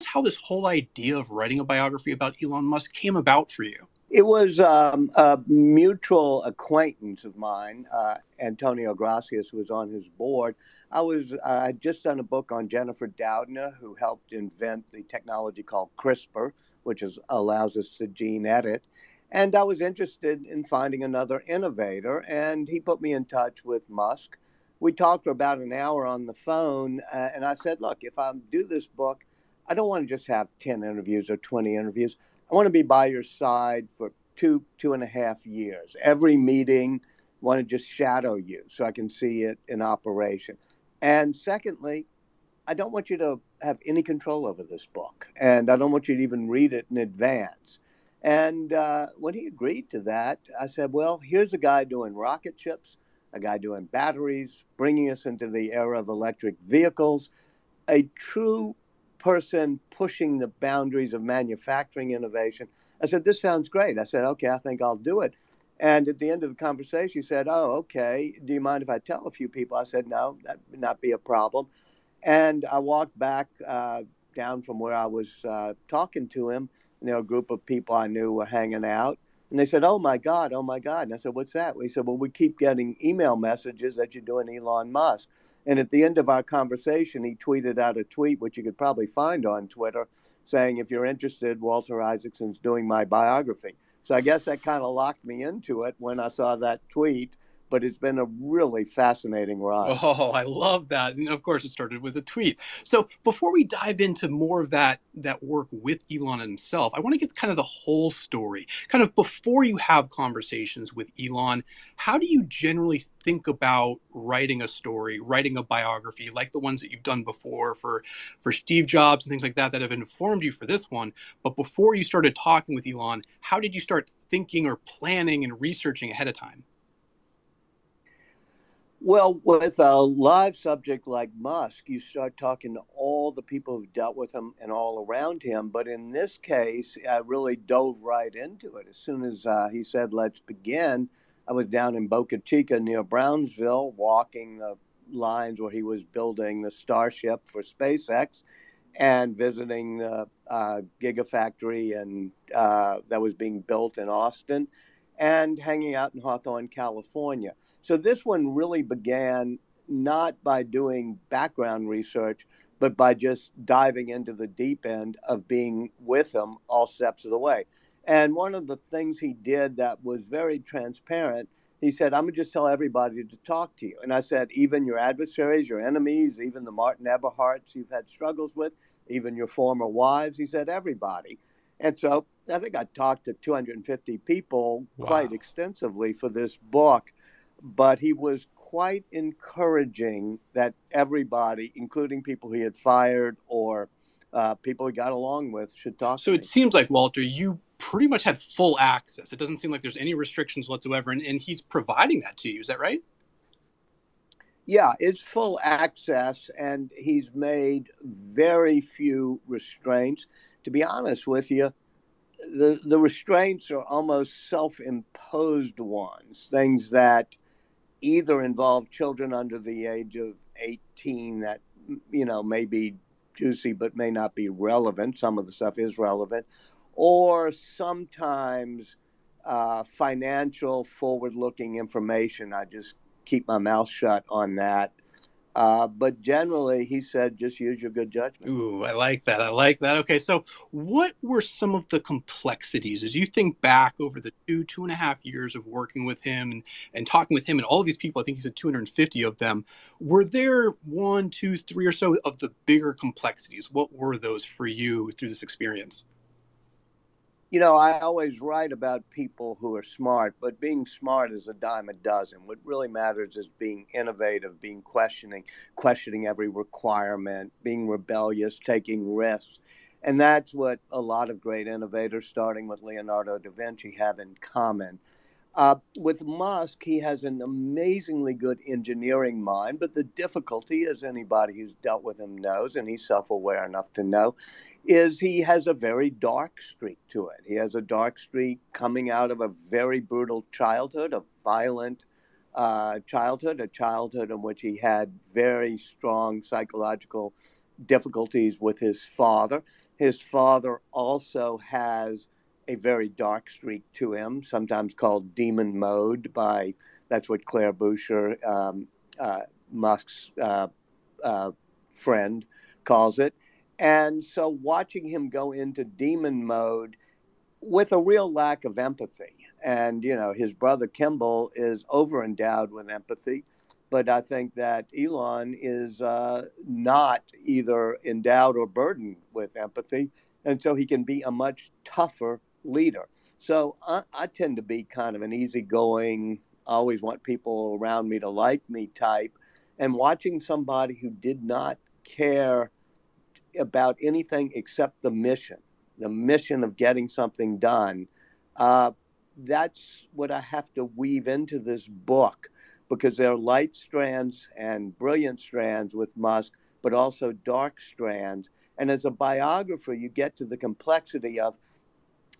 how this whole idea of writing a biography about Elon Musk came about for you. It was a mutual acquaintance of mine, Antonio Gracias, who was on his board. I'd just done a book on Jennifer Doudna, who helped invent the technology called CRISPR, which allows us to gene edit. And I was interested in finding another innovator, and he put me in touch with Musk. We talked for about an hour on the phone, and I said, look, if I do this book, I don't want to just have 10 interviews or 20 interviews. I want to be by your side for 2.5 years. Every meeting, want to just shadow you so I can see it in operation. And secondly, I don't want you to have any control over this book, and I don't want you to even read it in advance. And when he agreed to that, I said, well, here's a guy doing rocket ships, a guy doing batteries, bringing us into the era of electric vehicles, a true person pushing the boundaries of manufacturing innovation. I said, this sounds great. I said, okay, I think I'll do it. And at the end of the conversation, he said, oh, okay, do you mind if I tell a few people? I said, no, that would not be a problem. And I walked back down from where I was talking to him, and there were a group of people I knew were hanging out. And they said, oh, my God, oh, my God. And I said, what's that? He said, well, we keep getting email messages that you're doing Elon Musk. And at the end of our conversation, he tweeted out a tweet, which you could probably find on Twitter, saying, if you're interested, Walter Isaacson's doing my biography. So I guess that kind of locked me into it when I saw that tweet. But it's been a really fascinating ride. Oh, I love that. And of course, it started with a tweet. So before we dive into more of that work with Elon himself, I want to get kind of the whole story. Kind of before you have conversations with Elon, how do you generally think about writing a story, writing a biography, like the ones that you've done before for Steve Jobs and things like that have informed you for this one? But before you started talking with Elon, how did you start thinking or planning and researching ahead of time? Well, with a live subject like Musk, you start talking to all the people who've dealt with him and all around him. But in this case, I really dove right into it. As soon as he said, let's begin, I was down in Boca Chica near Brownsville, walking the lines where he was building the Starship for SpaceX and visiting the Gigafactory and that was being built in Austin and hanging out in Hawthorne, California. So this one really began not by doing background research, but by just diving into the deep end of being with him all steps of the way. And one of the things he did that was very transparent, he said, I'm going to just tell everybody to talk to you. And I said, even your adversaries, your enemies, even the Martin Eberhards you've had struggles with, even your former wives, he said, everybody. And so I think I talked to 250 people quite Wow. extensively for this book, but he was quite encouraging that everybody, including people he had fired or people he got along with, should talk So to it me. seems like, Walter, you pretty much had full access. It doesn't seem like there's any restrictions whatsoever, and he's providing that to you. Is that right? Yeah, it's full access, and he's made very few restraints. To be honest with you, the restraints are almost self-imposed ones, things that either involve children under the age of 18 that, may be juicy but may not be relevant. Some of the stuff is relevant. Or sometimes financial forward-looking information. I just keep my mouth shut on that. But generally, he said, just use your good judgment. Ooh, I like that. I like that. Okay, so what were some of the complexities as you think back over the 2.5 years of working with him and talking with him and all of these people? I think you said 250 of them. Were there one, two, three or so of the bigger complexities? What were those for you through this experience? I always write about people who are smart, but being smart is a dime a dozen. What really matters is being innovative, being questioning every requirement, being rebellious, taking risks. And that's what a lot of great innovators, starting with Leonardo da Vinci, have in common. With Musk, he has an amazingly good engineering mind, but the difficulty, as anybody who's dealt with him knows, and he's self-aware enough to know, is he has a very dark streak to it. He has a dark streak coming out of a very brutal childhood, a violent childhood, a childhood in which he had very strong psychological difficulties with his father. His father also has a very dark streak to him, sometimes called demon mode by, that's what Claire Boucher, Musk's friend, calls it. And so watching him go into demon mode with a real lack of empathy. And, his brother Kimball is over endowed with empathy. But I think that Elon is not either endowed or burdened with empathy. And so he can be a much tougher leader. So I tend to be kind of an easygoing, always want people around me to like me type. And watching somebody who did not care about anything except the mission of getting something done. That's what I have to weave into this book, because there are light strands and brilliant strands with Musk, but also dark strands. And as a biographer, you get to the complexity of,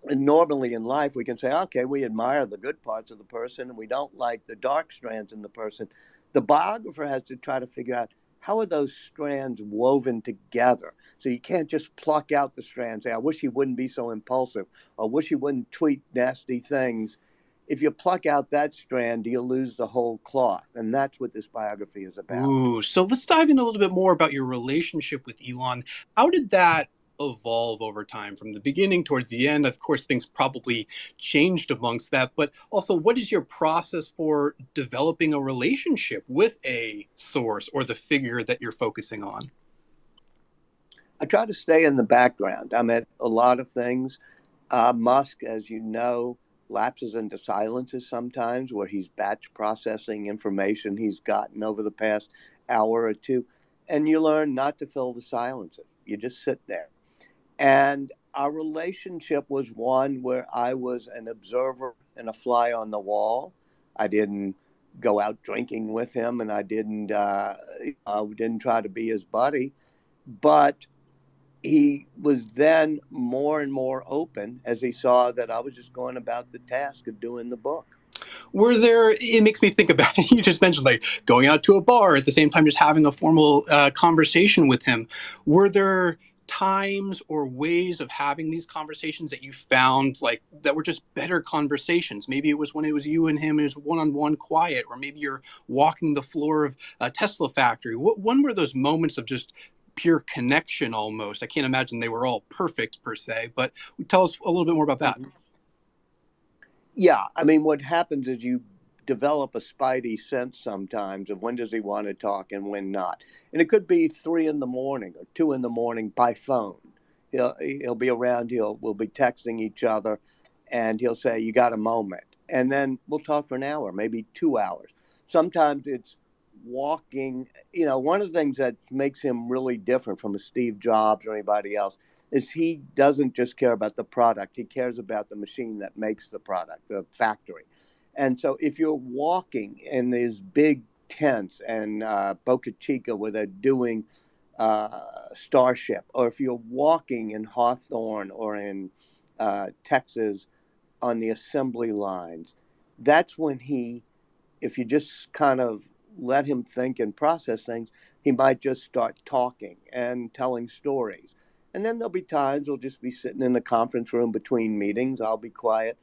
and normally in life, we can say, okay, we admire the good parts of the person and we don't like the dark strands in the person. The biographer has to try to figure out, how are those strands woven together? So you can't just pluck out the strands, say, I wish he wouldn't be so impulsive, or I wish he wouldn't tweet nasty things. If you pluck out that strand, you'll lose the whole cloth. And that's what this biography is about. Ooh, so let's dive in a little bit more about your relationship with Elon. How did that evolve over time from the beginning towards the end? Of course, things probably changed amongst that, but also, what is your process for developing a relationship with a source or the figure that you're focusing on? I try to stay in the background. I'm at a lot of things. Musk, as you know, lapses into silences sometimes where he's batch processing information he's gotten over the past hour or two. And you learn not to fill the silences. You just sit there. And our relationship was one where I was an observer and a fly on the wall. I didn't go out drinking with him, and I didn't try to be his buddy. But he was then more and more open as he saw that I was just going about the task of doing the book. It makes me think about, you just mentioned like going out to a bar at the same time, just having a formal conversation with him. Were there times or ways of having these conversations that you found like that were just better conversations? Maybe it was when it was you and him, it was one-on-one quiet, or maybe you're walking the floor of a Tesla factory. When were those moments of just pure connection almost? I can't imagine they were all perfect per se, but tell us a little bit more about that. Mm-hmm. Yeah, I mean, what happens is you develop a spidey sense sometimes of when does he want to talk and when not. And it could be 3 in the morning or 2 in the morning by phone. He'll be around. We'll be texting each other, and he'll say, "You got a moment?" And then we'll talk for an hour, maybe 2 hours. Sometimes it's walking. One of the things that makes him really different from a Steve Jobs or anybody else is he doesn't just care about the product. He cares about the machine that makes the product, the factory. And so if you're walking in these big tents and Boca Chica where they're doing Starship, or if you're walking in Hawthorne or in Texas on the assembly lines, that's when if you just kind of let him think and process things, he might just start talking and telling stories. And then there'll be times we'll just be sitting in the conference room between meetings. I'll be quiet.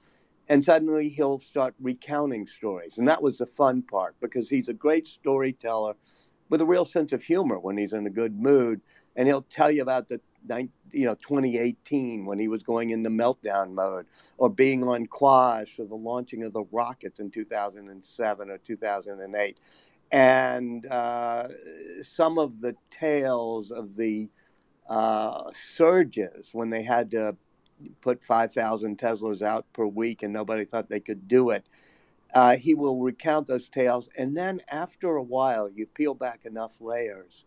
And suddenly he'll start recounting stories. And that was the fun part, because he's a great storyteller with a real sense of humor when he's in a good mood. And he'll tell you about 2018 when he was going into meltdown mode, or being on Quash for the launching of the rockets in 2007 or 2008. And some of the tales of the surges when they had to put 5,000 Teslas out per week and nobody thought they could do it. He will recount those tales. And then after a while, you peel back enough layers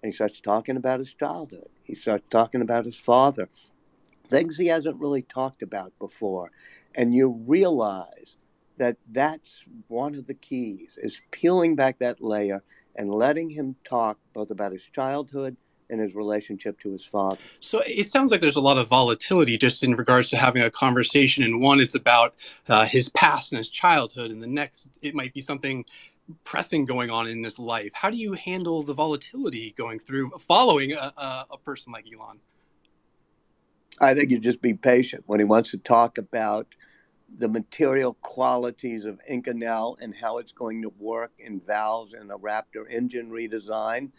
and he starts talking about his childhood. He starts talking about his father, things he hasn't really talked about before. And you realize that that's one of the keys, is peeling back that layer and letting him talk both about his childhood and his relationship to his father. So it sounds like there's a lot of volatility just in regards to having a conversation. In one, it's about his past and his childhood, and the next, it might be something pressing going on in his life. How do you handle the volatility going through following a person like Elon? I think you just be patient when he wants to talk about the material qualities of Inconel and how it's going to work in valves in a Raptor engine redesign.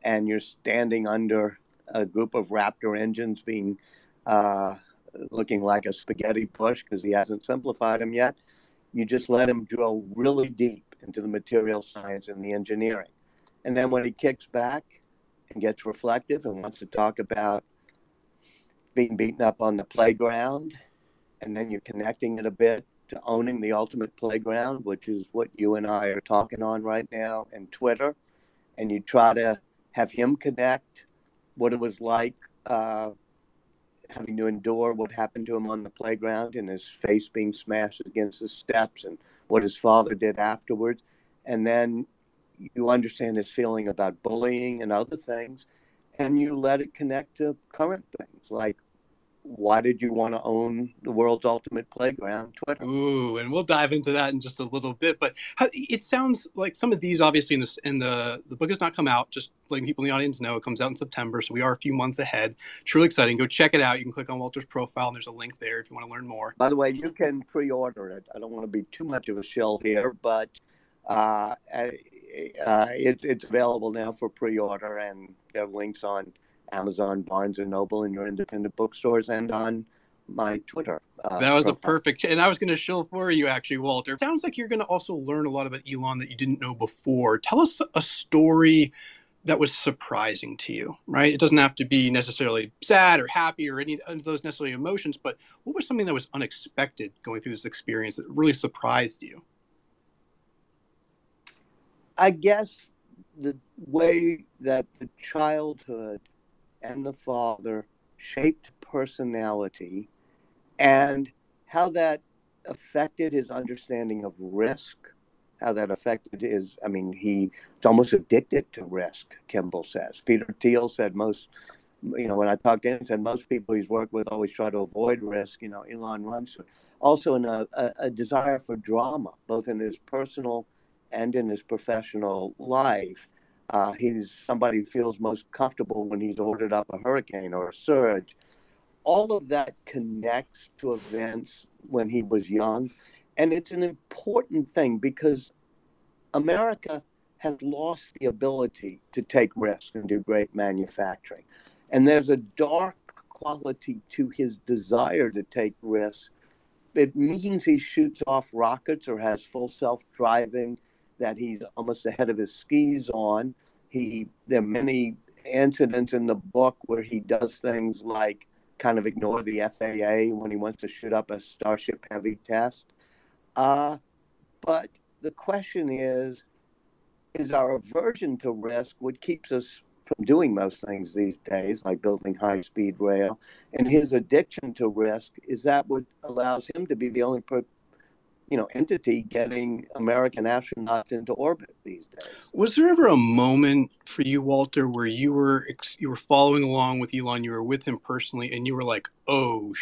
And you're standing under a group of Raptor engines being looking like a spaghetti push because he hasn't simplified them yet. You just let him drill really deep into the material science and the engineering. And then when he kicks back and gets reflective and wants to talk about being beaten up on the playground, and then you're connecting it a bit to owning the ultimate playground, which is what you and I are talking on right now, and Twitter, and you try to have him connect what it was like having to endure what happened to him on the playground and his face being smashed against the steps and what his father did afterwards. And then you understand his feeling about bullying and other things, and you let it connect to current things like, why did you want to own the world's ultimate playground, Twitter? Ooh, and we'll dive into that in just a little bit. But it sounds like some of these, obviously, the book has not come out. Just letting people in the audience know, it comes out in September, so we are a few months ahead. Truly exciting. Go check it out. You can click on Walter's profile, and there's a link there if you want to learn more. By the way, you can pre-order it. I don't want to be too much of a shill here, but it's available now for pre-order, and there are links on Amazon, Barnes & Noble, and your independent bookstores, and on my Twitter. That was profile. a perfect, and I was going to shill for you, actually, Walter. Sounds like you're going to also learn a lot about Elon that you didn't know before. Tell us a story that was surprising to you, right? It doesn't have to be necessarily sad or happy or any of those necessarily emotions, but what was something that was unexpected going through this experience that really surprised you? I guess the way that the childhood and the father shaped personality and how that affected his understanding of risk, how that affected his, he's almost addicted to risk, Kimball says. Peter Thiel said when I talked to him, said most people he's worked with always try to avoid risk. Elon runs also in a desire for drama, both in his personal and in his professional life. He's somebody who feels most comfortable when he's ordered up a hurricane or a surge. All of that connects to events when he was young. And it's an important thing because America has lost the ability to take risks and do great manufacturing. And there's a dark quality to his desire to take risks. It means he shoots off rockets or has full self-driving that he's almost ahead of his skis on. There are many incidents in the book where he does things like kind of ignore the FAA when he wants to shoot up a Starship Heavy test. But the question is our aversion to risk what keeps us from doing most things these days, like building high-speed rail? And his addiction to risk, is that what allows him to be the only entity getting American astronauts into orbit these days? Was there ever a moment for you, Walter, where you were following along with Elon, you were with him personally, and you were like, oh,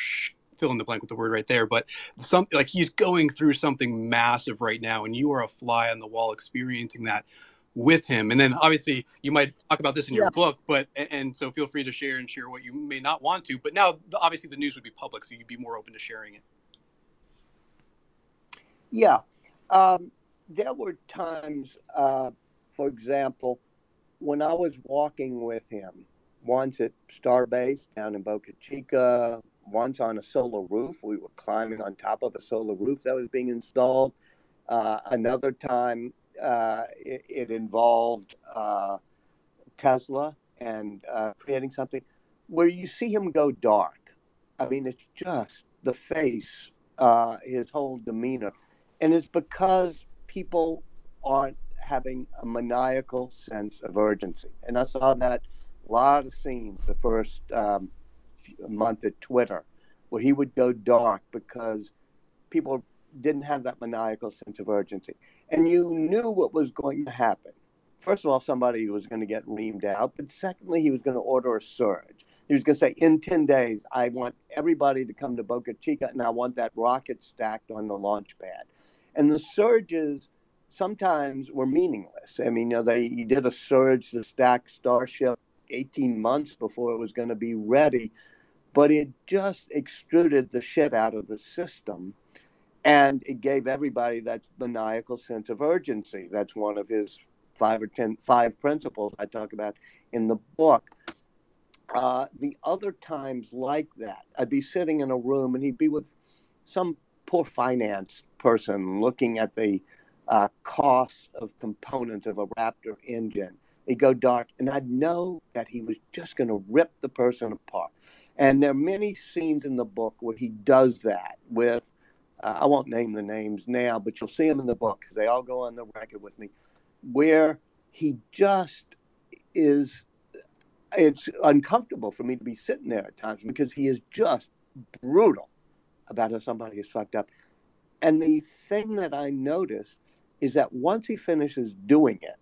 fill in the blank with the word right there, but something like he's going through something massive right now, and you are a fly on the wall experiencing that with him? And then obviously you might talk about this in your book, but and so feel free to share what you may not want to. But now obviously the news would be public, so you'd be more open to sharing it. Yeah. There were times, for example, when I was walking with him, once at Starbase down in Boca Chica, once on a solar roof. We were climbing on top of a solar roof that was being installed. Another time, it involved Tesla and creating something where you see him go dark. It's just the face, his whole demeanor. And it's because people aren't having a maniacal sense of urgency. And I saw that a lot of scenes the first month at Twitter, where he would go dark because people didn't have that maniacal sense of urgency. And you knew what was going to happen. First of all, somebody was going to get reamed out. But secondly, he was going to order a surge. He was going to say, in 10 days, I want everybody to come to Boca Chica, and I want that rocket stacked on the launch pad. And the surges sometimes were meaningless. He did a surge to stack Starship 18 months before it was going to be ready. but it just extruded the shit out of the system. And it gave everybody that maniacal sense of urgency. That's one of his five principles I talk about in the book. The other times like that, I'd be sitting in a room and he'd be with some poor finance person looking at the cost of components of a Raptor engine. It'd go dark, and I'd know that he was just going to rip the person apart. And there are many scenes in the book where he does that with, I won't name the names now, but you'll see them in the book because they all go on the record with me, where he just is, it's uncomfortable for me to be sitting there at times because he is just brutal about how somebody is fucked up. And the thing that I noticed is that once he finishes doing it,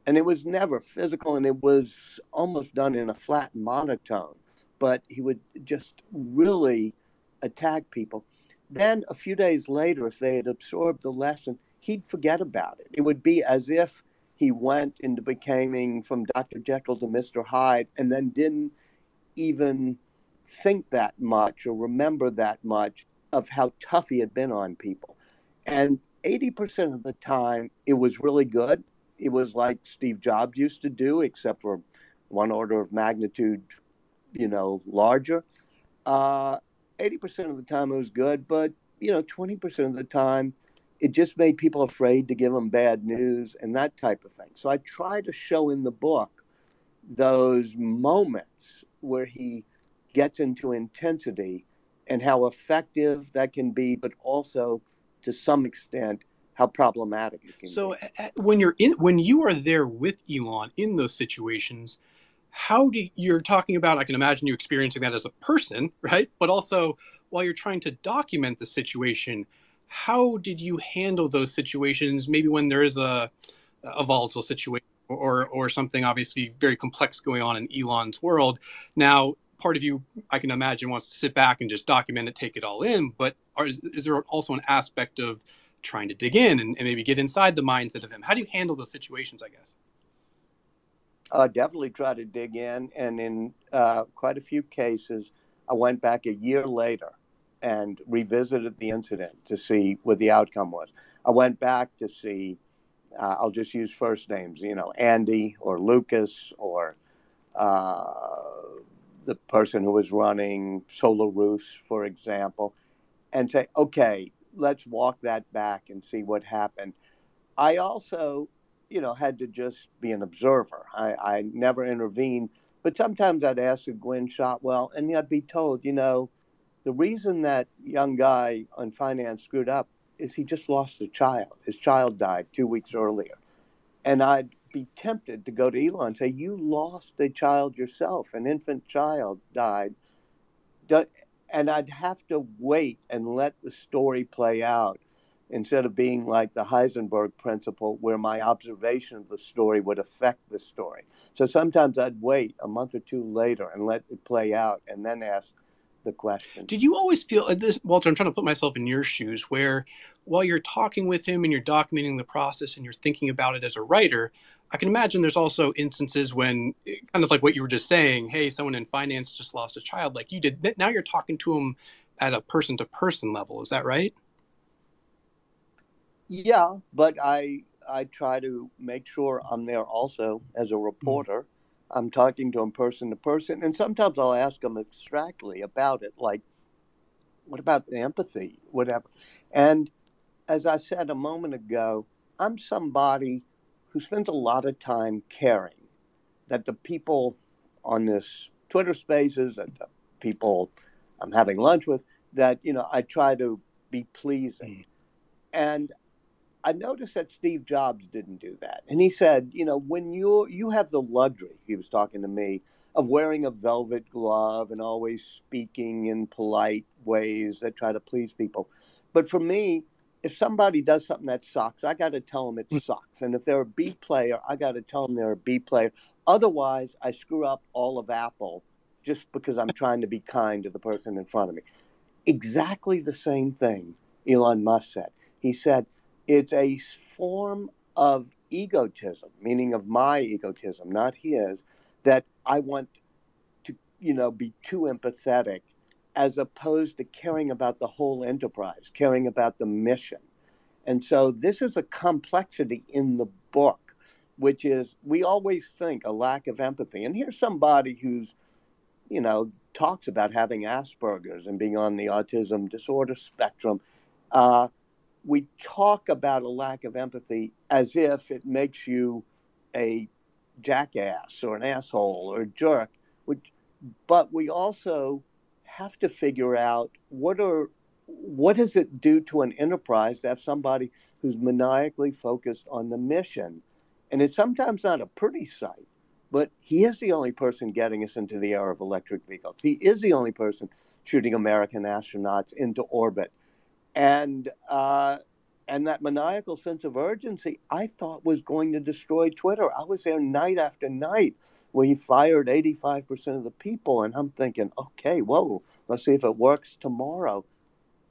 and it was never physical and it was almost done in a flat monotone, but he would just really attack people. Then a few days later, if they had absorbed the lesson, he'd forget about it. It would be as if he went into becoming from Dr. Jekyll to Mr. Hyde and then didn't even think that much or remember that much of how tough he had been on people. And 80% of the time, it was really good. It was like Steve Jobs used to do, except for one order of magnitude, larger. 80% of the time it was good, but, 20% of the time, it just made people afraid to give them bad news and that type of thing. So I try to show in the book those moments where he gets into intensity and how effective that can be, but also to some extent how problematic it can So be. when you are there with Elon in those situations, you're talking about, I can imagine you experiencing that as a person, right? But also while you're trying to document the situation, how did you handle those situations? Maybe when there is a volatile situation or something obviously very complex going on in Elon's world. Now, part of you, I can imagine, wants to sit back and just document it, take it all in. But is there also an aspect of trying to dig in and maybe get inside the mindset of him? How do you handle those situations, I guess? Definitely try to dig in. And in quite a few cases, I went back a year later and revisited the incident to see what the outcome was. I went back to see, I'll just use first names, Andy or Lucas or the person who was running Solar Roofs, for example, and say, okay, let's walk that back and see what happened. I also, had to just be an observer. I never intervened, but sometimes I'd ask a Gwen Shotwell, and I'd be told, the reason that young guy on finance screwed up is he just lost a child. His child died 2 weeks earlier. And I'd be tempted to go to Elon and say, you lost a child yourself. An infant child died. And I'd have to wait and let the story play out instead of being like the Heisenberg principle where my observation of the story would affect the story. So sometimes I'd wait a month or two later and let it play out and then ask the question. Did you always feel this, Walter? I'm trying to put myself in your shoes, where while you're talking with him and you're documenting the process and you're thinking about it as a writer, I can imagine there's also instances when, kind of like what you were just saying, hey, someone in finance just lost a child like you did. Now you're talking to him at a person to person level. Is that right? Yeah, but I try to make sure I'm there also as a reporter. I'm talking to him person to person, and sometimes I'll ask him abstractly about it, like, what about the empathy, whatever. And as I said a moment ago, I'm somebody who spends a lot of time caring that the people on this Twitter Spaces, that the people I'm having lunch with, that I try to be pleasing. And I noticed that Steve Jobs didn't do that. And he said, when you have the luxury, he was talking to me, of wearing a velvet glove and always speaking in polite ways that try to please people. But for me, if somebody does something that sucks, I got to tell them it sucks. And if they're a B player, I got to tell them they're a B player. Otherwise, I screw up all of Apple just because I'm trying to be kind to the person in front of me. Exactly the same thing Elon Musk said. He said, it's a form of egotism, meaning of my egotism, not his, that I want to, be too empathetic as opposed to caring about the whole enterprise, caring about the mission. And so this is a complexity in the book, which is we always think a lack of empathy. And here's somebody who's, talks about having Asperger's and being on the autism disorder spectrum. We talk about a lack of empathy as if it makes you a jackass or an asshole or a jerk, but we also have to figure out what does it do to an enterprise to have somebody who's maniacally focused on the mission. And it's sometimes not a pretty sight, but he is the only person getting us into the era of electric vehicles. He is the only person shooting American astronauts into orbit. And that maniacal sense of urgency, I thought, was going to destroy Twitter. I was there night after night where he fired 85% of the people. And I'm thinking, okay, whoa, let's see if it works tomorrow.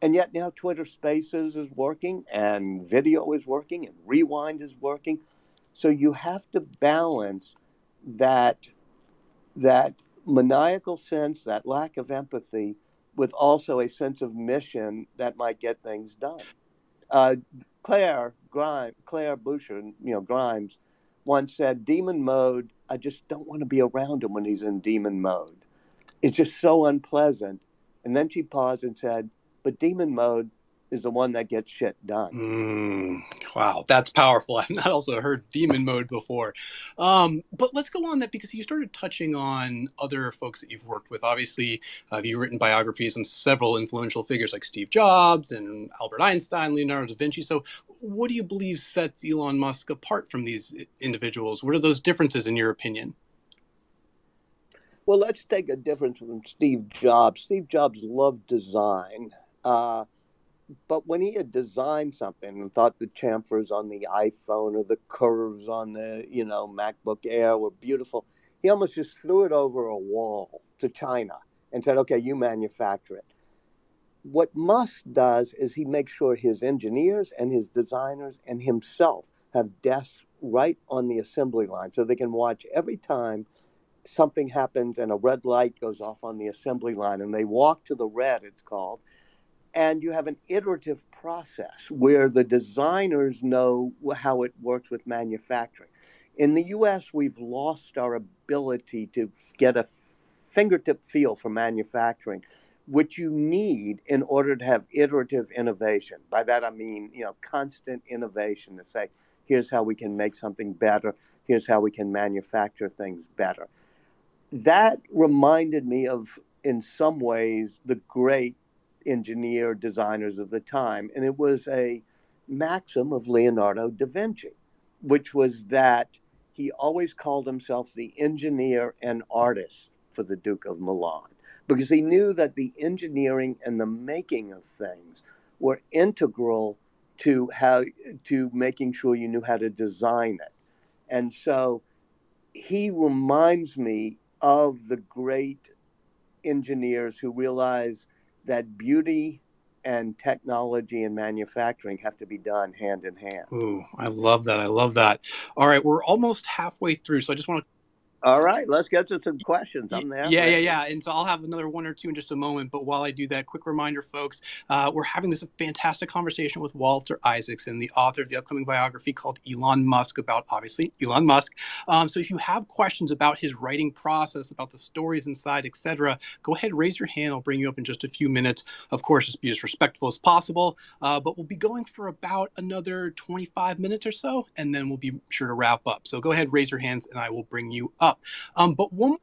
And yet now Twitter Spaces is working and video is working and Rewind is working. So you have to balance that maniacal sense, that lack of empathy, with also a sense of mission that might get things done. Claire Boucher, Grimes, once said, "Demon mode, I just don't want to be around him when he's in demon mode. It's just so unpleasant." And then she paused and said, "But demon mode is the one that gets shit done." Wow, that's powerful. I've not also heard demon mode before. But let's go on that, because you started touching on other folks that you've worked with. Obviously, you've written biographies on several influential figures like Steve Jobs and Albert Einstein, Leonardo da Vinci. So what do you believe sets Elon Musk apart from these individuals? What are those differences in your opinion? Well, let's take a difference from Steve Jobs. Steve Jobs loved design. But when he had designed something and thought the chamfers on the iPhone or the curves on the, MacBook Air were beautiful, he almost just threw it over a wall to China and said, okay, you manufacture it. What Musk does is he makes sure his engineers and his designers and himself have desks right on the assembly line so they can watch every time something happens and a red light goes off on the assembly line and they walk to the red, it's called. And you have an iterative process where the designers know how it works with manufacturing. In the US, we've lost our ability to get a fingertip feel for manufacturing, which you need in order to have iterative innovation. By that, I mean, constant innovation to say, here's how we can make something better. Here's how we can manufacture things better. That reminded me of, in some ways, the great engineer designers of the time. And it was a maxim of Leonardo da Vinci, which was that he always called himself the engineer and artist for the Duke of Milan, because he knew that the engineering and the making of things were integral to making sure you knew how to design it. And so he reminds me of the great engineers who realize that beauty and technology and manufacturing have to be done hand in hand. Ooh, I love that. I love that. All right, we're almost halfway through, so I just want to. All right, let's get to some questions. I'm there. Yeah. And so I'll have another one or two in just a moment. But while I do that, quick reminder, folks, we're having this fantastic conversation with Walter Isaacson, the author of the upcoming biography called Elon Musk, about, obviously, Elon Musk. So if you have questions about his writing process, about the stories inside, etc., go ahead, raise your hand. I'll bring you up in just a few minutes. Of course, just be as respectful as possible. But we'll be going for about another 25 minutes or so, and then we'll be sure to wrap up. So go ahead, raise your hands, and I will bring you up. But one.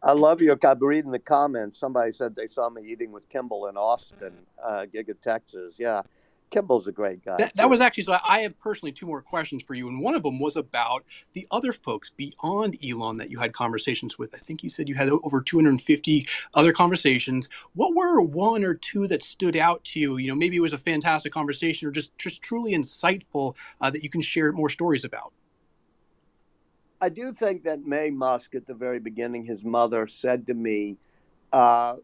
I love your. I'm reading the comments. Somebody said they saw me eating with Kimball in Austin, Giga, Texas. Yeah, Kimball's a great guy. That was actually, so I have personally two more questions for you. And one of them was about the other folks beyond Elon that you had conversations with. I think you said you had over 250 other conversations. What were one or two that stood out to you? Maybe it was a fantastic conversation or just truly insightful that you can share more stories about. I do think that May Musk, at the very beginning, his mother said to me how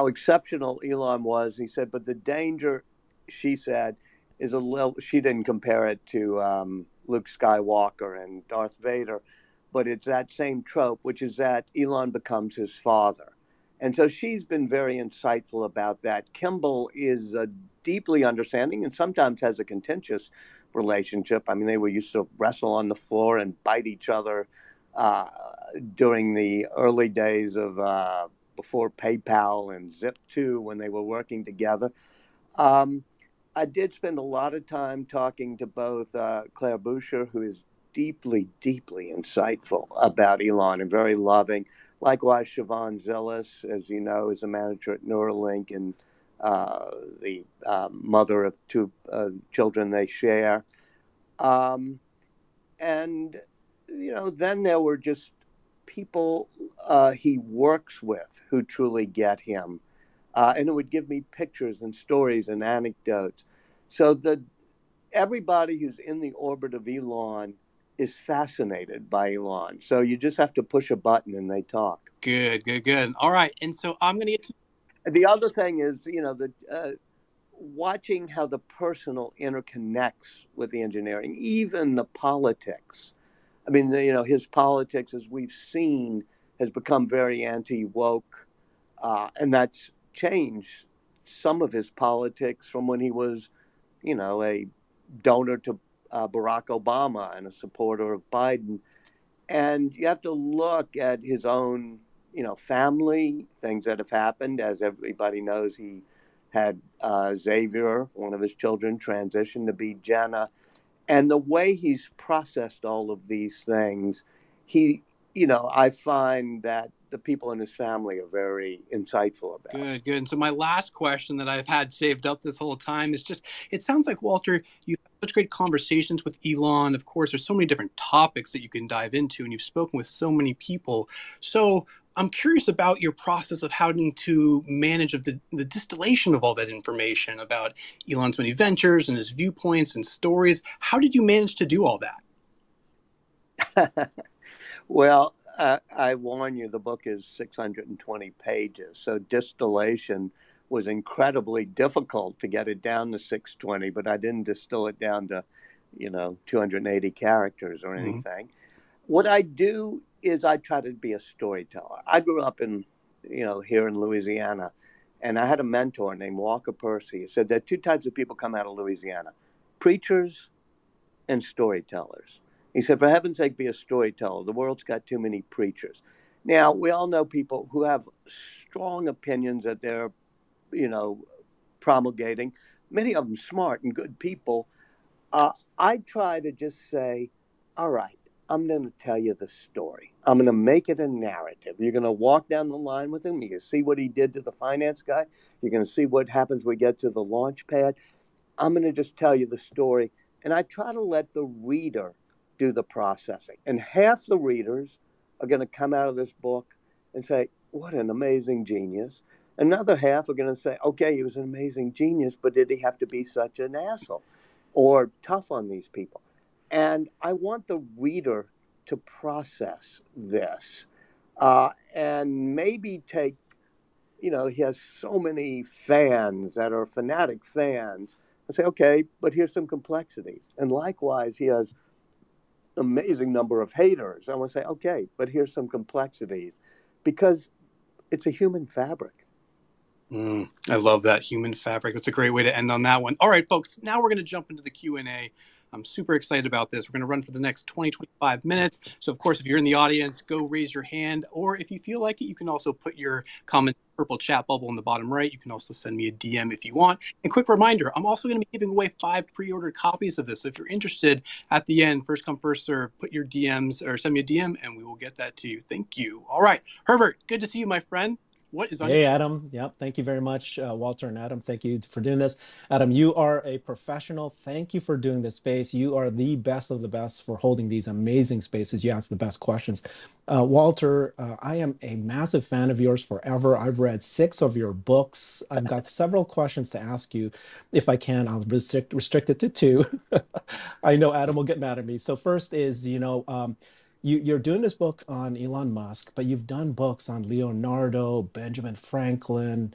exceptional Elon was. He said, but the danger, she said, is a little, she didn't compare it to Luke Skywalker and Darth Vader, but it's that same trope, which is that Elon becomes his father. And so she's been very insightful about that. Kimball is deeply understanding and sometimes has a contentious relationship. I mean, they were used to wrestle on the floor and bite each other uh, during the early days of before PayPal and Zip2 when they were working together. Um, I did spend a lot of time talking to both Claire Boucher, who is deeply, deeply insightful about Elon and very loving. Likewise, Siobhan Zillis, as you know, is a manager at Neuralink and the mother of two children they share. Um, and, then there were just people he works with who truly get him. And it would give me pictures and stories and anecdotes. So everybody who's in the orbit of Elon is fascinated by Elon. So you just have to push a button and they talk. Good, good, good. All right. And so I'm going to get to. The other thing is, the watching how the personal interconnects with the engineering, even the politics. I mean, his politics, as we've seen, has become very anti-woke, and that's changed some of his politics from when he was, a donor to Barack Obama and a supporter of Biden. And you have to look at his own, family, things that have happened. As everybody knows, he had Xavier, one of his children, transition to be Jenna. And the way he's processed all of these things, I find that the people in his family are very insightful about. Good, good. And so my last question that I've had saved up this whole time is just, it sounds like, Walter, you have such great conversations with Elon. Of course, there's so many different topics that you can dive into, and you've spoken with so many people. So I'm curious about your process of having to manage the distillation of all that information about Elon's many ventures and his viewpoints and stories. How did you manage to do all that? Well, I warn you, the book is 620 pages. So distillation was incredibly difficult to get it down to 620, but I didn't distill it down to, 280 characters or anything. Mm-hmm. What I do is I try to be a storyteller. I grew up in, here in Louisiana, and I had a mentor named Walker Percy. He said there are two types of people come out of Louisiana, preachers and storytellers. He said, for heaven's sake, be a storyteller. The world's got too many preachers. Now, we all know people who have strong opinions that they're, promulgating. Many of them smart and good people. I try to just say, all right, I'm going to tell you the story. I'm going to make it a narrative. You're going to walk down the line with him. You can see what he did to the finance guy. You're going to see what happens when we get to the launch pad. I'm going to just tell you the story. And I try to let the reader do the processing. And half the readers are going to come out of this book and say, what an amazing genius. Another half are going to say, okay, he was an amazing genius, but did he have to be such an asshole or tough on these people? And I want the reader to process this and maybe take, he has so many fans that are fanatic fans. I say, okay, but here's some complexities. And likewise, he has amazing number of haters. I want to say, okay, but here's some complexities because it's a human fabric. I love that, human fabric. That's a great way to end on that one. All right, folks, now we're going to jump into the Q&A. I'm super excited about this. We're going to run for the next 20, 25 minutes. So, of course, if you're in the audience, go raise your hand. Or if you feel like it, you can also put your comment in the purple chat bubble in the bottom right. You can also send me a DM if you want. And quick reminder, I'm also going to be giving away 5 pre-ordered copies of this. So if you're interested, at the end, first come, first serve, put your DMs or send me a DM and we will get that to you. Thank you. All right, Herbert, good to see you, my friend. What is on Hey, Adam. Yep. Thank you very much, Walter and Adam. Thank you for doing this. Adam, you are a professional. Thank you for doing this space. You are the best of the best for holding these amazing spaces. You ask the best questions. Walter, I am a massive fan of yours forever. I've read 6 of your books. I've got several questions to ask you. If I can, I'll restrict it to 2. I know Adam will get mad at me. So first is, you're doing this book on Elon Musk, but you've done books on Leonardo, Benjamin Franklin,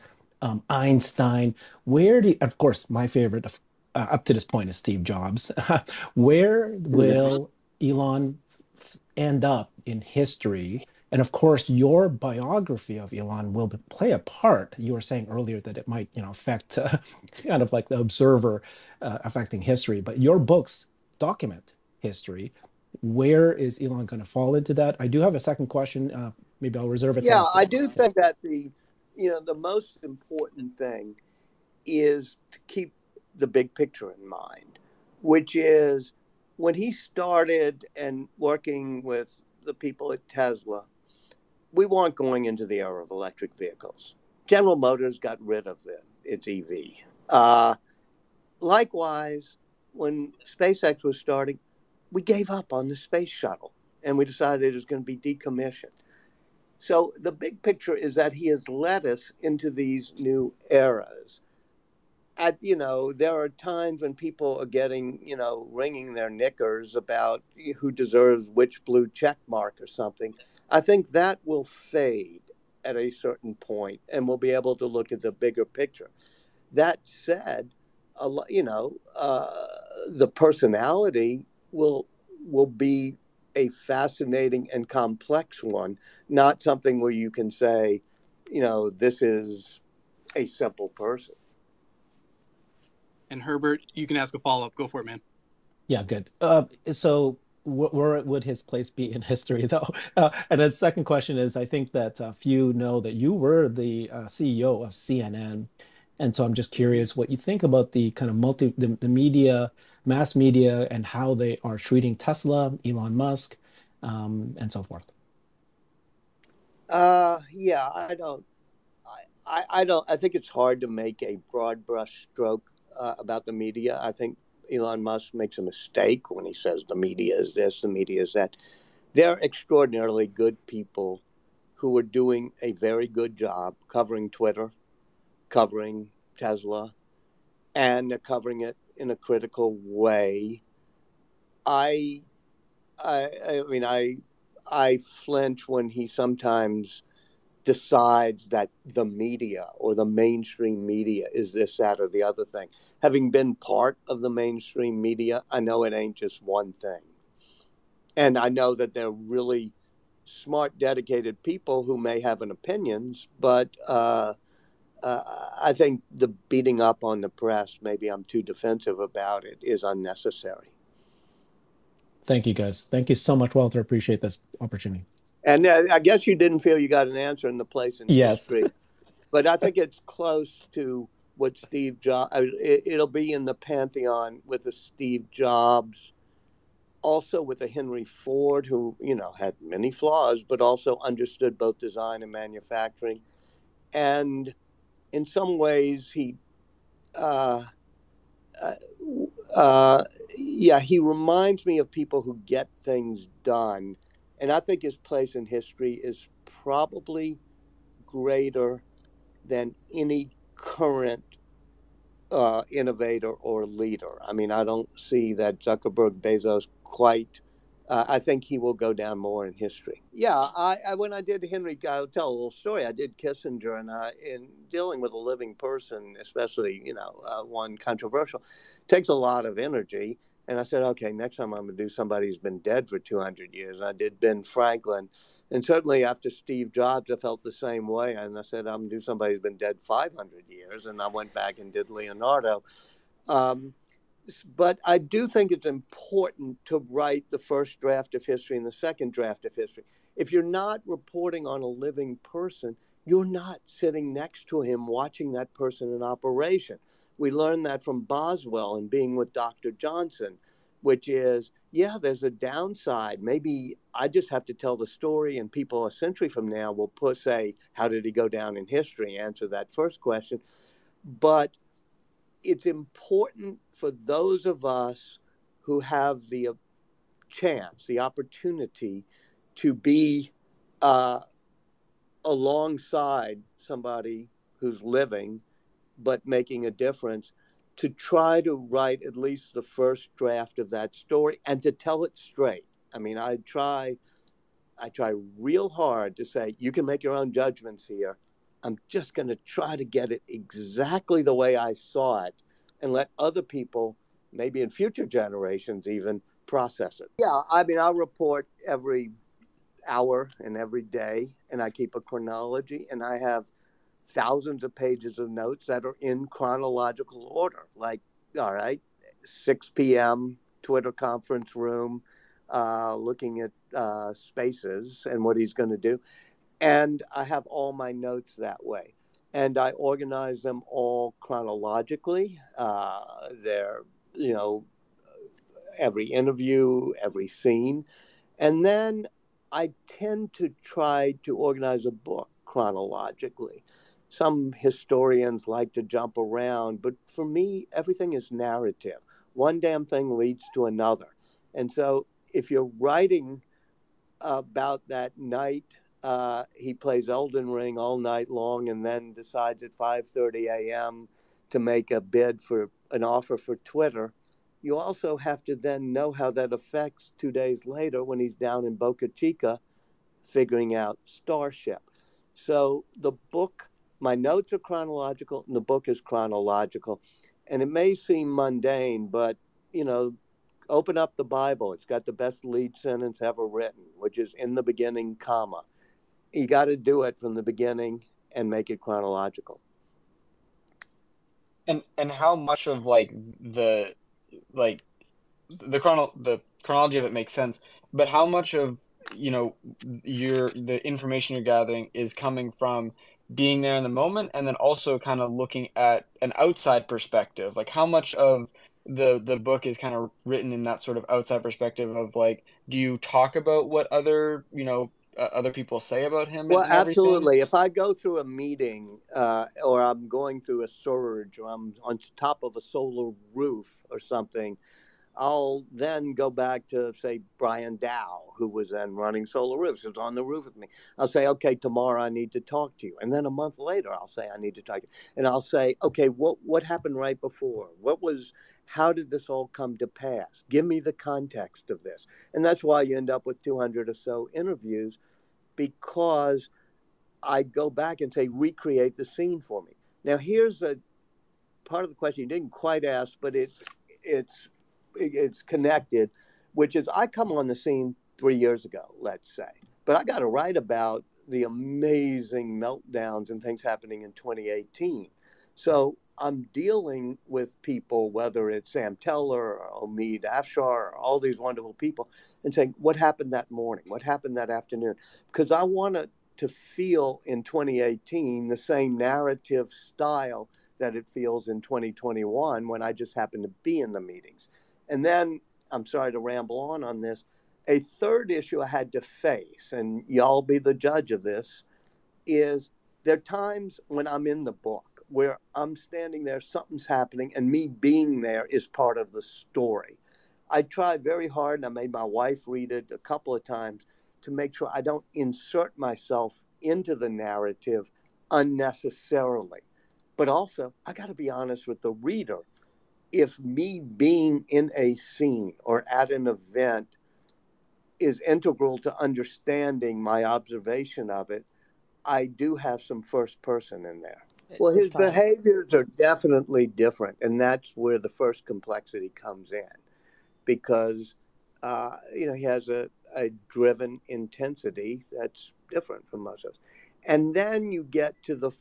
Einstein. Of course, my favorite up to this point is Steve Jobs. Where will Elon end up in history? And of course, your biography of Elon will play a part. You were saying earlier that it might, affect kind of like the observer affecting history, but your books document history. Where is Elon going to fall into that? I do have a second question. Maybe I'll reserve it to Yeah, after. I do think that the most important thing is to keep the big picture in mind, which is when he started and working with the people at Tesla, we weren't going into the era of electric vehicles. General Motors got rid of its EV. Likewise, when SpaceX was starting, we gave up on the space shuttle and we decided it was going to be decommissioned. So the big picture is that he has led us into these new eras. There are times when people are getting, wringing their knickers about who deserves which blue check mark or something. I think that will fade at a certain point, and we'll be able to look at the bigger picture. That said, the personality will be a fascinating and complex one, not something where you can say, this is a simple person. And Herbert, you can ask a follow-up. Go for it, man. Yeah, good. So where would his place be in history, though? And then second question is, I think that few know that you were the CEO of CNN. And so I'm just curious what you think about the kind of the media, mass media, and how they are treating Tesla, Elon Musk, and so forth. Yeah, I think it's hard to make a broad brush stroke about the media. I think Elon Musk makes a mistake when he says the media is this, the media is that. They're extraordinarily good people who are doing a very good job covering Twitter, covering Tesla, and they're covering it in a critical way. I mean, I flinch when he sometimes decides that the media or the mainstream media is this, that, or the other thing. Having been part of the mainstream media, I know it ain't just one thing. And I know that they're really smart, dedicated people who may have an opinions, but I think the beating up on the press, maybe I'm too defensive about it, is unnecessary. Thank you, guys. Thank you so much, Walter. Appreciate this opportunity. And I guess you didn't feel you got an answer in the place in history, but I think it's close to what Steve Jobs, it'll be in the pantheon with the Steve Jobs, also with a Henry Ford, who, had many flaws, but also understood both design and manufacturing. And in some ways, he reminds me of people who get things done. And I think his place in history is probably greater than any current innovator or leader. I mean, I don't see that Zuckerberg, Bezos quite. I think he will go down more in history. Yeah, I when I did Henry, I'll tell a little story. I did Kissinger, and in dealing with a living person, especially one controversial, takes a lot of energy. And I said, okay, next time I'm going to do somebody who's been dead for 200 years. And I did Ben Franklin. And certainly after Steve Jobs, I felt the same way. And I said, I'm going to do somebody who's been dead 500 years. And I went back and did Leonardo. But I do think it's important to write the first draft of history and the second draft of history. If you're not reporting on a living person, you're not sitting next to him watching that person in operation. We learned that from Boswell and being with Dr. Johnson, which is, there's a downside. Maybe I just have to tell the story and people a century from now will say, how did he go down in history? Answer that first question. But it's important for those of us who have the chance, the opportunity to be alongside somebody who's living but making a difference, to try to write at least the first draft of that story and to tell it straight. I mean, I try real hard to say, you can make your own judgments here. I'm just going to try to get it exactly the way I saw it and let other people, maybe in future generations even, process it. Yeah, I mean, I'll report every hour in every day, and I keep a chronology, and I have thousands of pages of notes that are in chronological order. Like, all right, 6 p.m., Twitter conference room, looking at spaces and what he's going to do. And I have all my notes that way. And I organize them all chronologically. They're, you know, every interview, every scene. And then I tend to try to organize a book chronologically. Some historians like to jump around, but for me, everything is narrative. One damn thing leads to another. And so if you're writing about that night, he plays Elden Ring all night long and then decides at 5:30 a.m. to make a bid for an offer for Twitter. You also have to then know how that affects 2 days later when he's down in Boca Chica figuring out Starship. So the book, my notes are chronological and the book is chronological. And it may seem mundane, but, you know, open up the Bible. It's got the best lead sentence ever written, which is in the beginning, comma. You got to do it from the beginning and make it chronological. And how much of like the chronology of it makes sense, but how much of, you know, the information you're gathering is coming from being there in the moment, and then also kind of looking at an outside perspective? Like, how much of the book is kind of written in that sort of outside perspective of like, do you talk about what other, you know, other people say about him Well, and everything? absolutely. If I go through a meeting or I'm going through a surge or I'm on top of a solar roof or something, I'll then go back to, say, Brian Dow, who was then running Solar Roofs, who's on the roof with me. I'll say, okay, tomorrow I need to talk to you. And then a month later, I'll say, I need to talk to you. And I'll say, okay, what happened right before? How did this all come to pass? Give me the context of this. And that's why you end up with 200 or so interviews, because I go back and say, recreate the scene for me. Now, here's a part of the question you didn't quite ask, but it's connected, which is I come on the scene 3 years ago, let's say, but I got to write about the amazing meltdowns and things happening in 2018. So I'm dealing with people, whether it's Sam Teller or Omid Afshar or all these wonderful people, and saying, what happened that morning? What happened that afternoon? Because I want to feel in 2018 the same narrative style that it feels in 2021 when I just happen to be in the meetings. And then, I'm sorry to ramble on this, a third issue I had to face, and y'all be the judge of this, is there are times when I'm in the book where I'm standing there, something's happening, and me being there is part of the story. I tried very hard, and I made my wife read it a couple of times to make sure I don't insert myself into the narrative unnecessarily. But also, I got to be honest with the reader. If me being in a scene or at an event is integral to understanding my observation of it, I do have some first person in there. Well, his behaviors are definitely different, and that's where the first complexity comes in, because he has a driven intensity that's different from most of us. And then you get to the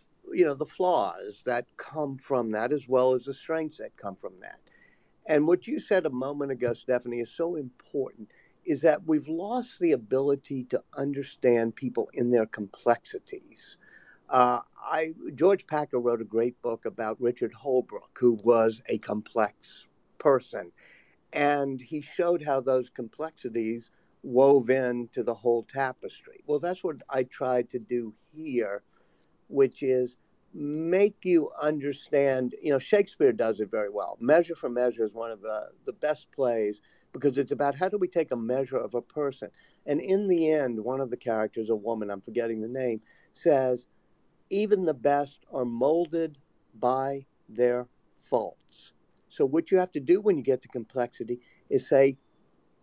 flaws that come from that, as well as the strengths that come from that. And what you said a moment ago, Stephanie, is so important, is that we've lost the ability to understand people in their complexities. George Packer wrote a great book about Richard Holbrooke, who was a complex person. And he showed how those complexities wove into the whole tapestry. Well, that's what I tried to do here, which is make you understand. Shakespeare does it very well. Measure for Measure is one of the best plays, because it's about how do we take a measure of a person. And in the end, one of the characters, a woman, I'm forgetting the name, says, even the best are molded by their faults. So what you have to do when you get to complexity is say,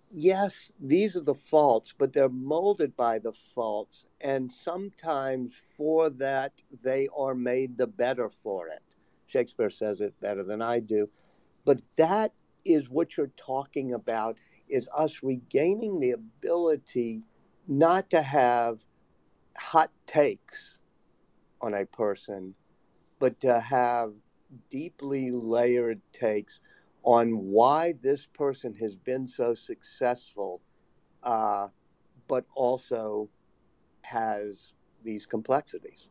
yes, these are the faults, but they're molded by the faults. And sometimes for that, they are made the better for it. Shakespeare says it better than I do. But that is what you're talking about, is us regaining the ability not to have hot takes on a person, but to have deeply layered takes on why this person has been so successful, but also has these complexities.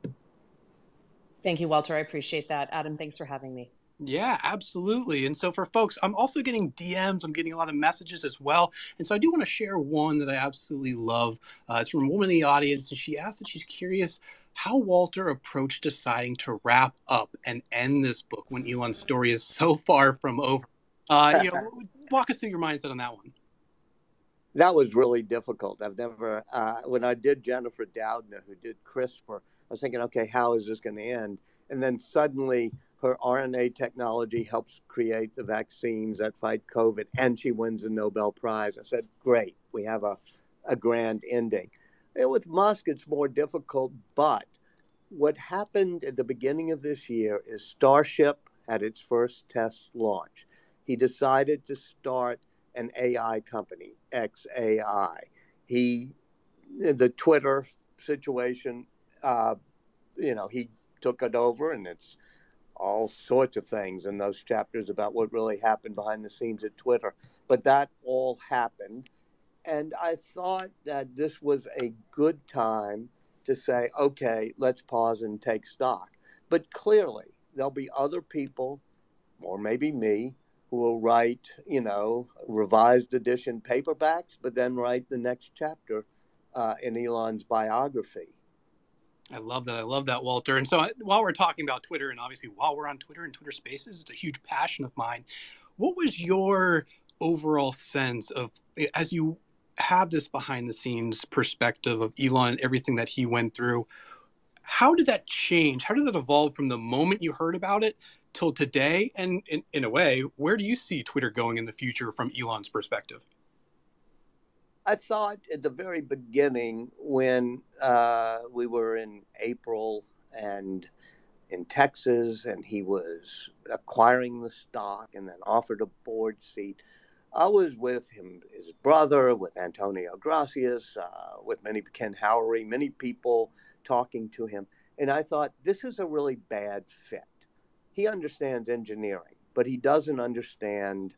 Thank you, Walter. I appreciate that. Adam, thanks for having me. Yeah, absolutely. And so for folks, I'm also getting DMs. I'm getting a lot of messages as well. And so I do want to share one that I absolutely love. It's from a woman in the audience, and she asked that she's curious how Walter approached deciding to wrap up and end this book when Elon's story is so far from over. Walk us through your mindset on that one. That was really difficult. I've never, when I did Jennifer Doudna, who did CRISPR, I was thinking, okay, how is this going to end? And then suddenly her RNA technology helps create the vaccines that fight COVID, and she wins the Nobel Prize. I said, great, we have a grand ending. And with Musk, it's more difficult, but what happened at the beginning of this year is Starship had its first test launch. He decided to start an AI company, XAI. The Twitter situation, he took it over, and it's all sorts of things in those chapters about what really happened behind the scenes at Twitter. But that all happened. And I thought that this was a good time to say, okay, let's pause and take stock. But clearly, there'll be other people, or maybe me, who will write, revised edition paperbacks, but then write the next chapter in Elon's biography. I love that. I love that, Walter. And so while we're talking about Twitter, and obviously while we're on Twitter and Twitter Spaces, it's a huge passion of mine. What was your overall sense of, as you have this behind the scenes perspective of Elon and everything that he went through, how did that change? How did that evolve from the moment you heard about it till today? And in a way, where do you see Twitter going in the future from Elon's perspective? I thought at the very beginning when we were in April and in Texas, and he was acquiring the stock and then offered a board seat, I was with him, his brother, with Antonio Gracias, with Ken Howery, many people talking to him. And I thought, this is a really bad fit. He understands engineering, but he doesn't understand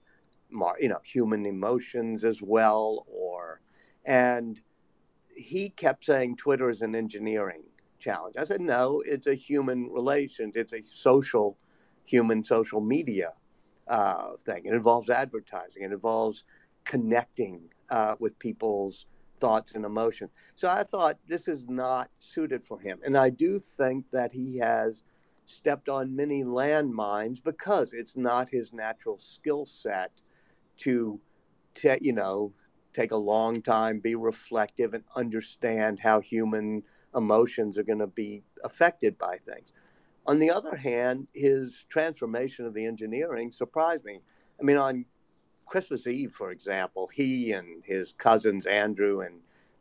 human emotions as well. And he kept saying Twitter is an engineering challenge. I said, no, it's a human relations. It's a human social media thing. It involves advertising. It involves connecting with people's thoughts and emotions. So I thought this is not suited for him. And I do think that he has stepped on many landmines because it's not his natural skill set to take a long time, be reflective, and understand how human emotions are going to be affected by things. On the other hand, his transformation of the engineering surprised me. I mean, on Christmas Eve, for example, he and his cousins, Andrew and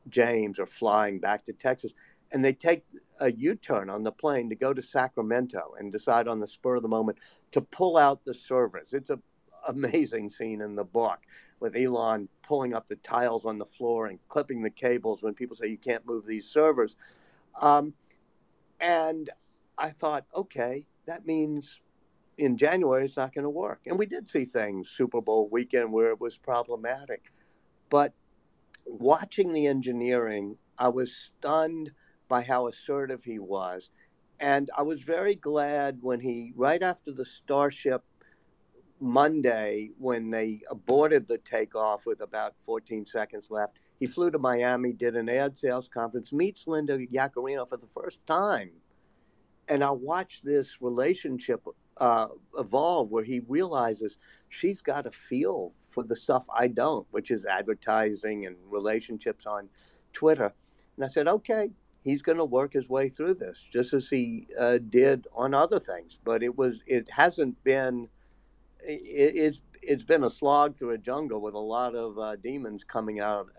James, are flying back to Texas, and they take a U-turn on the plane to go to Sacramento and decide on the spur of the moment to pull out the servers. It's an amazing scene in the book with Elon pulling up the tiles on the floor and clipping the cables when people say you can't move these servers. And I thought, okay, that means in January it's not going to work. And we did see things, Super Bowl weekend, where it was problematic. But watching the engineering, I was stunned by how assertive he was. And I was very glad when he, right after the Starship Monday, when they aborted the takeoff with about 14 seconds left, he flew to Miami, did an ad sales conference, meets Linda Yaccarino for the first time. And I watched this relationship evolve where he realizes she's got a feel for the stuff I don't, which is advertising and relationships on Twitter. And I said, okay, he's going to work his way through this, just as he did on other things. But it's been a slog through a jungle with a lot of demons coming out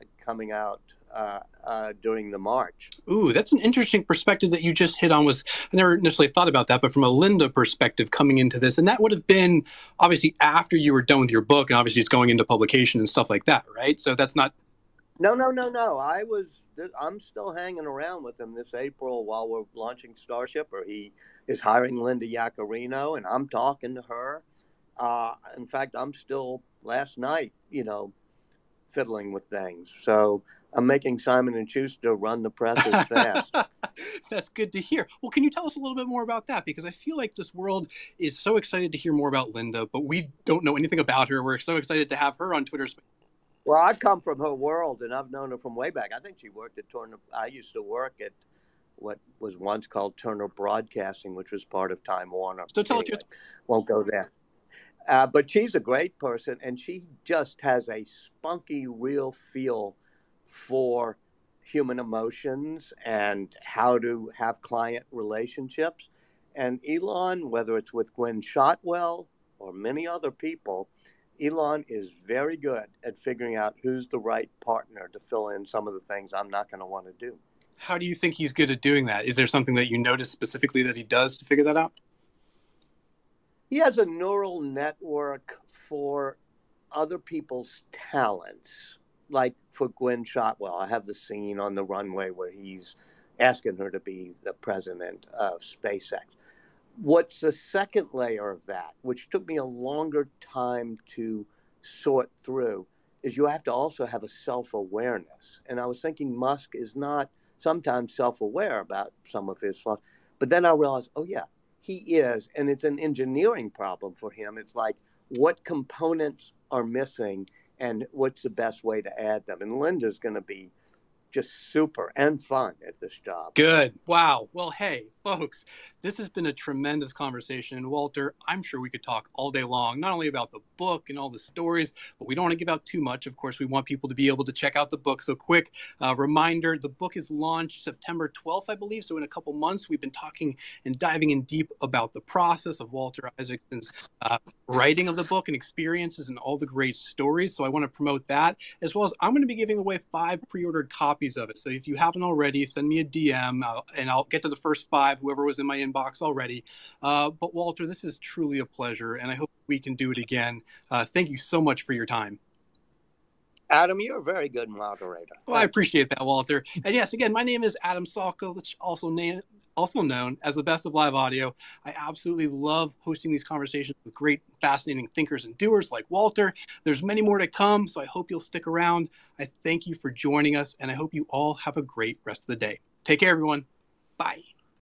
during the march. Ooh, that's an interesting perspective that you just hit on. I never necessarily thought about that, but from a Linda perspective coming into this, and that would have been obviously after you were done with your book, and obviously it's going into publication and stuff like that, right? So that's not. No. I was I'm still hanging around with him this April while we're launching Starship, or he is hiring Linda Yaccarino, and I'm talking to her. In fact, I'm still last night, fiddling with things. So I'm making Simon and Schuster run the presses fast. That's good to hear. Well, can you tell us a little bit more about that? Because I feel like this world is so excited to hear more about Linda, but we don't know anything about her. We're so excited to have her on Twitter. Well, I come from her world, and I've known her from way back. I think she worked at Turner. I used to work at what was once called Turner Broadcasting, which was part of Time Warner. So tell us your... Won't go there. But she's a great person, and she just has a spunky, real feel for human emotions and how to have client relationships. And Elon, whether it's with Gwen Shotwell or many other people, Elon is very good at figuring out who's the right partner to fill in some of the things I'm not going to want to do. How do you think he's good at doing that? Is there something that you notice specifically that he does to figure that out? He has a neural network for other people's talents. Like for Gwen Shotwell, I have the scene on the runway where he's asking her to be the president of SpaceX. What's the second layer of that, which took me a longer time to sort through, is you have to also have a self-awareness. And I was thinking Musk is not sometimes self-aware about some of his flaws. But then I realized, oh, yeah, he is. And it's an engineering problem for him. It's like, what components are missing and what's the best way to add them? And Linda's going to be just super and fun at this job. Good. Wow. Well, hey, folks, this has been a tremendous conversation. And Walter, I'm sure we could talk all day long, not only about the book and all the stories, but we don't want to give out too much. Of course, we want people to be able to check out the book. So quick reminder, the book is launched September 12th, I believe. So in a couple months, we've been talking and diving in deep about the process of Walter Isaacson's writing of the book and experiences and all the great stories. So I want to promote that, as well as I'm going to be giving away 5 pre-ordered copies of it. So if you haven't already, send me a DM and I'll get to the first 5, whoever was in my inbox already. But Walter, this is truly a pleasure, and I hope we can do it again. Thank you so much for your time. Adam, you're a very good moderator. Well, I appreciate that, Walter. And yes, again, my name is Adam Salkovich, also known as the best of live audio. I absolutely love hosting these conversations with great, fascinating thinkers and doers like Walter. There's many more to come, so I hope you'll stick around. I thank you for joining us, and I hope you all have a great rest of the day. Take care, everyone. Bye.